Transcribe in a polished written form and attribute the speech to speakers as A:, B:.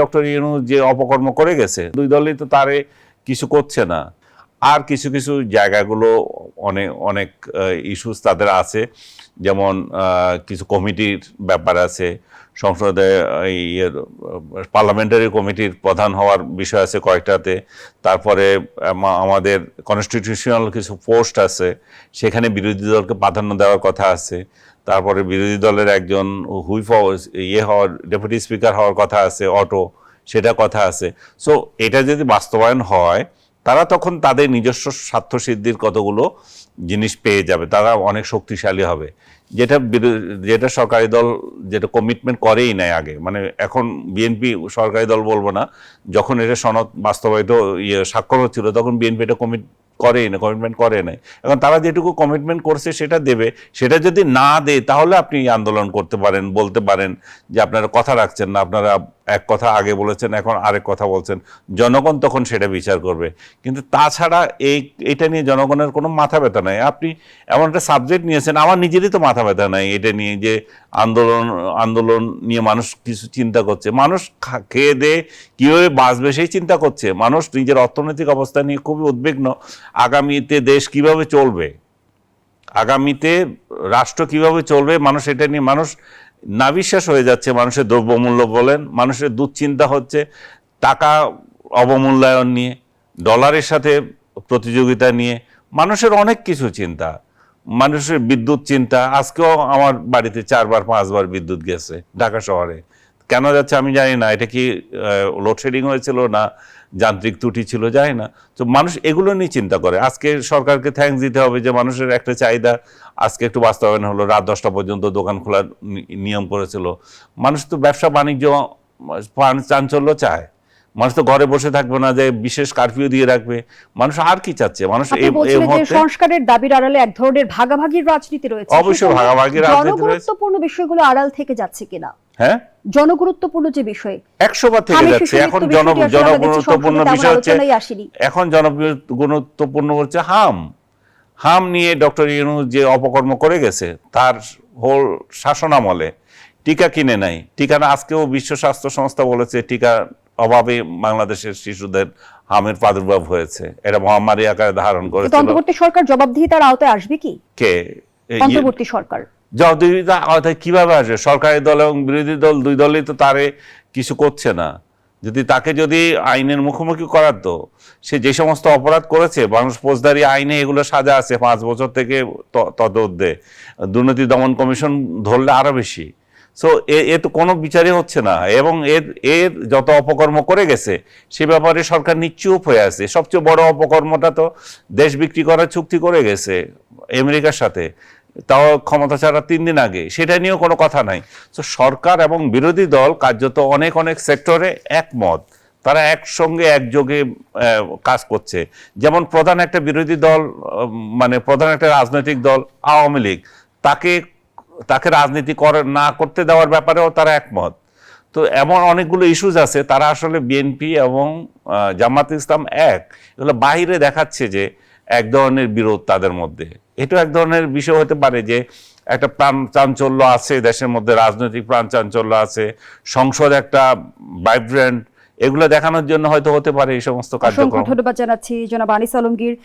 A: Doctor Yunus যে অপকর্ম করে গেছে, দুই দলই তো তারে কিছু করছে না। আর কিছু কিছু জায়গাগুলো অনেক অনেক ইস্যুস তাদের আছে, যেমন কিছু কমিটির ব্যাপার আছে, সংসদে পার্লামেন্টারি কমিটির প্রধান হওয়ার বিষয় আছে কয়েকটাতে। তারপরে আমাদের কনস্টিটিউশনাল কিছু পোস্ট আছে, সেখানে বিরোধী দলকে প্রাধান্য দেওয়ার কথা আছে। তারপরে বিরোধী দলের একজন হুইপ হওয়ার ডেপুটি স্পিকার হওয়ার কথা আছে, অটো, সেটা কথা আছে। সো এটা যদি বাস্তবায়ন হয়, তারা তখন তাদের নিজস্ব স্বার্থসিদ্ধির কতগুলো জিনিস পেয়ে যাবে, তারা অনেক শক্তিশালী হবে। যেটা সরকারি দল যেটা কমিটমেন্ট করেই নাই আগে, মানে এখন বিএনপি সরকারি দল বলবো না, যখন এটা সনদ বাস্তবায়িত স্বাক্ষর হচ্ছিল তখন বিএনপি এটা কমিটমেন্ট করে নাই। এখন তারা যেটুকু কমিটমেন্ট করছে সেটা দেবে। সেটা যদি না দেয় তাহলে আপনি আন্দোলন করতে পারেন, বলতে পারেন যে আপনারা কথা রাখছেন না, আপনারা এক কথা আগে বলেছেন এখন আরেক কথা বলছেন, জনগণ তখন সেটা বিচার করবে। কিন্তু তাছাড়া এটা নিয়ে জনগণের কোনো মাথা ব্যথা নাই। আপনি এমন একটা সাবজেক্ট নিয়েছেন, আমার নিজেরই তো মাথা ব্যথা নাই এটা নিয়ে, যে আন্দোলন নিয়ে মানুষ কিছু চিন্তা করছে। মানুষ খেয়ে দেয়ে কীভাবে বাঁচবে সেই চিন্তা করছে। মানুষ নিজের অর্থনৈতিক অবস্থা নিয়ে খুবই উদ্বিগ্ন। আগামীতে দেশ কিভাবে চলবে, আগামীতে রাষ্ট্র কিভাবে চলবে, মানুষ এটা নিয়ে নাবিশ্বাস হয়ে যাচ্ছে। মানুষের দ্রব্যমূল্য বলেন, মানুষের দুশ্চিন্তা হচ্ছে টাকা অবমূল্যায়ন নিয়ে, ডলারের সাথে প্রতিযোগিতা নিয়ে, মানুষের অনেক কিছু চিন্তা, মানুষের বিদ্যুৎ চিন্তা। আজকেও আমার বাড়িতে 4-5 বার বিদ্যুৎ গেছে ঢাকা শহরে। কেন যাচ্ছে আমি জানি না, এটা কি লোডশেডিং হয়েছিল না যান্ত্রিক ত্রুটি ছিল জানি না। তো মানুষ এগুলো নিয়ে চিন্তা করে। আজকে সরকারকে থ্যাঙ্কস দিতে হবে যে মানুষের একটা চাহিদা আজকে একটু বাস্তবায়ন হলো। রাত 10টা পর্যন্ত দোকান খোলার নিয়ম করেছিল। মানুষ তো ব্যবসা বাণিজ্য চাঞ্চল্য চায়। মানুষ তো ঘরে বসে থাকবে না যে বিশেষ কারফিউ দিয়ে রাখবে। মানুষ আর কি চাচ্ছে? মানুষ
B: সংস্কারের দাবির আড়ালে এক ধরনের ভাগাভাগির রাজনীতি রয়েছে।
A: অবশ্যই ভাগাভাগির রাজনীতি রয়েছে।
B: জনগুরুত্বপূর্ণ বিষয়গুলো আড়াল থেকে যাচ্ছে কিনা?
A: হ্যাঁ,
B: জনগুরুত্বপূর্ণ যে বিষয়
A: 100 বার থেকে যাচ্ছে। এখন জনগুরুত্বপূর্ণ বিষয় হচ্ছে, এখন জনগুরুত্বপূর্ণ হচ্ছে হাম নিয়ে ডক্টর ইউনূস যে অপকর্ম করে গেছে, তার হোল শাসনামলে টিকা কিনে নাই। টিকা না, আজকেও বিশ্ব স্বাস্থ্য সংস্থা বলেছে টিকা অভাবে বাংলাদেশের শিশুদের হামের প্রাদুর্ভাব হয়েছে। এটা মহামারী আকারে ধারণ করেছে।
B: অন্তর্বর্তী সরকার জবাবদিহিতার আওতায় আসবে কি? অন্তর্বর্তী সরকার
A: জবাবদিহিতার আওতায় কিভাবে আসবে? সরকারি দল এবং বিরোধী দল দুই দলই তো তারে কিছু করছে না। তাকে যদি আইনের মুখোমুখি করাতো, সে যে সমস্ত অপরাধ করেছে, মানুষ ফৌজদারি আইনে এগুলো সাজা আছে 5 বছর থেকে ততোর্ধ্বে। দুর্নীতি দমন কমিশন ধরলে আরো বেশি। সো এ তো কোনো বিচারই হচ্ছে না। এবং এর যত অপকর্ম করে গেছে সে ব্যাপারে সরকার নিশ্চুপ হয়ে আছে। সবচেয়ে বড় অপকর্মটা তো দেশ বিক্রি করার চুক্তি করে গেছে আমেরিকার সাথে, তাও ক্ষমতা ছাড়া 3 দিন আগে। সেটা নিয়েও কোনো কথা নাই। তো সরকার এবং বিরোধী দল কার্যত অনেক সেক্টরে একমত, তারা একসঙ্গে একযোগে কাজ করছে। যেমন প্রধান একটা বিরোধী দল, মানে প্রধান একটা রাজনৈতিক দল আওয়ামী লীগ, তাকে রাজনীতি না করতে দেওয়ার ব্যাপারেও তারা একমত। তো এমন অনেকগুলো ইস্যুস আছে, তারা আসলে বিএনপি এবং জামাত ইসলাম এগুলো বাহিরে দেখাচ্ছে যে এক ধরনের বিরোধ তাদের মধ্যে। এটা এক ধরনের বিষয় হতে পারে যে একটা প্রাণ চাঞ্চল্য আছে দেশের মধ্যে, রাজনৈতিক প্রাণ চাঞ্চল্য আছে, সংসদ একটা ভাইব্রেন্ট, এগুলো দেখানোর জন্য হয়তো হতে পারে এই সমস্ত কার্যক্রম।
B: ধন্যবাদ জানাচ্ছি জনাব আনিস আলমগীর।